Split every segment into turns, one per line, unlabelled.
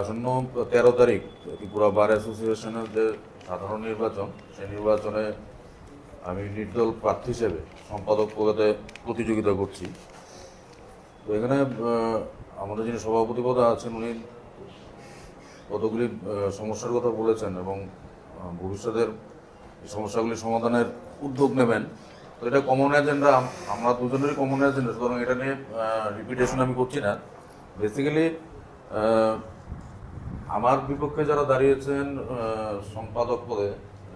আসন্ন 13 তারিখ ত্রিপুরা বার অ্যাসোসিয়েশনের যে সাধারণ নির্বাচন, সেই নির্বাচনে আমি নির্দল প্রার্থী হিসেবে সম্পাদক পদে প্রতিযোগিতা করছি। তো এখানে আমাদের যিনি সভাপতি পদে আছেন উনি কতগুলি সমস্যার কথা বলেছেন এবং ভবিষ্যতের সমস্যাগুলি সমাধানের উদ্যোগ নেবেন। তো এটা কমন এজেন্ডা, আমরা দুজনেরই কমন এজেন্ডা, সুতরাং এটা নিয়ে রিপিটেশন আমি করছি না। বেসিক্যালি আমার বিপক্ষে যারা দাঁড়িয়েছেন সম্পাদক পদে,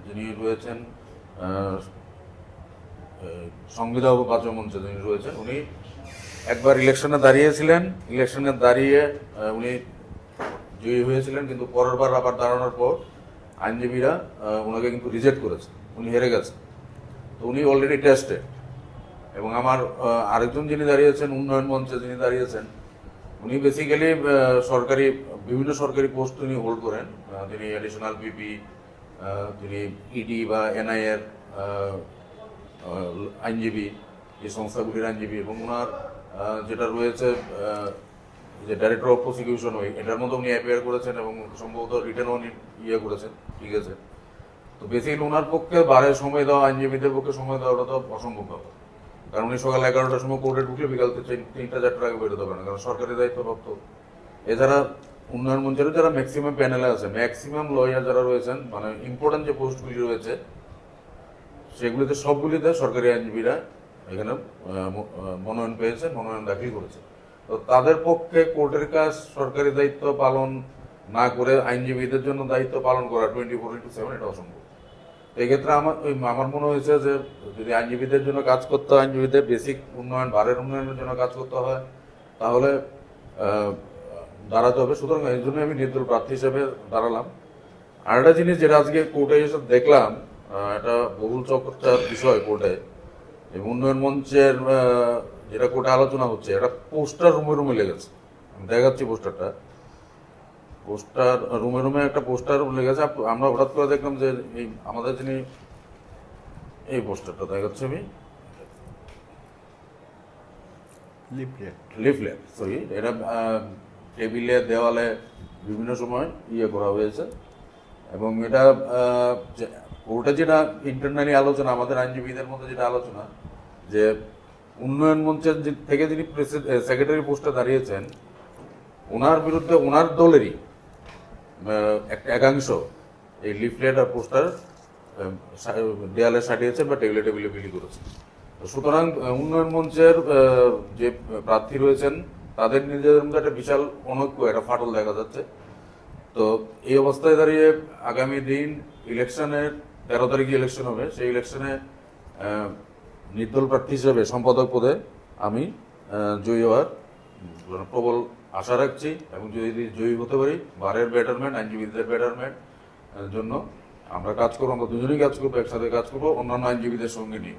যিনি রয়েছেন সংবিধান কার্য মঞ্চে যিনি রয়েছেন, উনি একবার ইলেকশনে দাঁড়িয়েছিলেন, ইলেকশনে দাঁড়িয়ে উনি জয়ী হয়েছিলেন, কিন্তু পরের বার আবার দাঁড়ানোর পর আইনজীবীরা ওনাকে কিন্তু রিজেক্ট করেছে, উনি হেরে গেছেন। তো উনি অলরেডি টেস্টেড। এবং আমার আরেকজন যিনি দাঁড়িয়েছেন উন্নয়ন মঞ্চে যিনি দাঁড়িয়েছেন, উনি বেসিক্যালি বিভিন্ন সরকারি পোস্ট তিনি হোল্ড করেন। তিনি অ্যাডিশনাল পিপি, তিনি ইডি বা এনআই এর আইনজীবী, এই সংস্থাগুলির আইনজীবী, এবং ওনার যেটা রয়েছে যে ডাইরেক্টর অফ প্রসিকিউশন, এটার মধ্যে উনি অ্যাপিয়ার করেছেন এবং সম্ভবত রিটার্নও করেছেন, ঠিক আছে। তো বেসিক্যালি ওনার পক্ষে বারে সময় দেওয়া, আইনজীবীদের পক্ষে সময় দেওয়াটা তো অসম্ভব ব্যাপার, কারণ উনি সকাল 11টার সময় কোর্টে ঢুকলে বিকাল 3টা-4টার আগে বেরোতে পারে না, কারণ সরকারি দায়িত্বপ্রাপ্ত। এছাড়া উন্নয়ন মঞ্চের যারা ম্যাক্সিমাম প্যানেলে আছে, ম্যাক্সিমাম লয়ার যারা রয়েছেন, মানে ইম্পর্টেন্ট যে পোস্টগুলি রয়েছে সেগুলিতে সবগুলিতে সরকারি আইনজীবীরা এখানে মনোনয়ন পেয়েছেন, মনোনয়ন দাখিল করেছে। তো তাদের পক্ষে কোর্টের কাজ সরকারি দায়িত্ব পালন না করে আইনজীবীদের জন্য দায়িত্ব পালন করা 24/7 এটা অসম্ভব। এক্ষেত্রে আমার মনে হয়েছে যে যদি আইনজীবীদের জন্য কাজ করতে হয়, আইনজীবীদের বেসিক উন্নয়ন, বারের উন্নয়নের জন্য কাজ করতে হয়, তাহলে দাঁড়াতে হবে। সুতরাং এই জন্য আমি নির্দল প্রার্থী হিসেবে দাঁড়ালাম। আর একটা জিনিস যেটা আজকে কোর্টে এসে দেখলাম, এটা বহুল চর্চার বিষয় কোর্টে, এবং উন্নয়ন মঞ্চের যেটা কোর্টে আলোচনা হচ্ছে, একটা পোস্টার রুমে রুমে লেগেছে। আমি দেখাচ্ছি পোস্টারটা। পোস্টার রুমে রুমে একটা পোস্টার লেগেছে। আমরা হঠাৎ করে দেখলাম যে এই আমাদের যিনি, এই পোস্টারটা দেখাচ্ছি আমি, লিফলেট সরি, এটা টেবিলে, দেওয়ালে বিভিন্ন সময় করা হয়েছে। এবং এটা কোর্টে যেটা ইন্টারনালি আলোচনা, আমাদের আইনজীবীদের মধ্যে যেটা আলোচনা, যে উন্নয়ন মঞ্চের থেকে যিনি সেক্রেটারি পোস্টে দাঁড়িয়েছেন, ওনার বিরুদ্ধে ওনার দলেরই একটা একাংশ এই লিফলেট আর পোস্টার দেয়ালে সাটিয়েছেন বা টেবিলে টেবিলে বিলি করেছেন। সুতরাং উন্নয়ন মঞ্চের যে প্রার্থী রয়েছেন তাদের নিজেদের মধ্যে একটা বিশাল অনৈক্য, একটা ফাটল দেখা যাচ্ছে। তো এই অবস্থায় দাঁড়িয়ে আগামী দিন ইলেকশনের 13 তারিখে ইলেকশন হবে, সেই ইলেকশনে নির্দল প্রার্থী হিসেবে সম্পাদক পদে আমি জয়ী হওয়ার প্রবল আশা রাখছি। এবং যদি জয়ী হতে পারি, বারের বেটারমেন্ট, আইনজীবীদের বেটারমেন্ট জন্য আমরা কাজ করবো, আমরা দুজনেই কাজ করবো, একসাথে কাজ করবো অন্যান্য আইনজীবীদের সঙ্গে নিয়ে।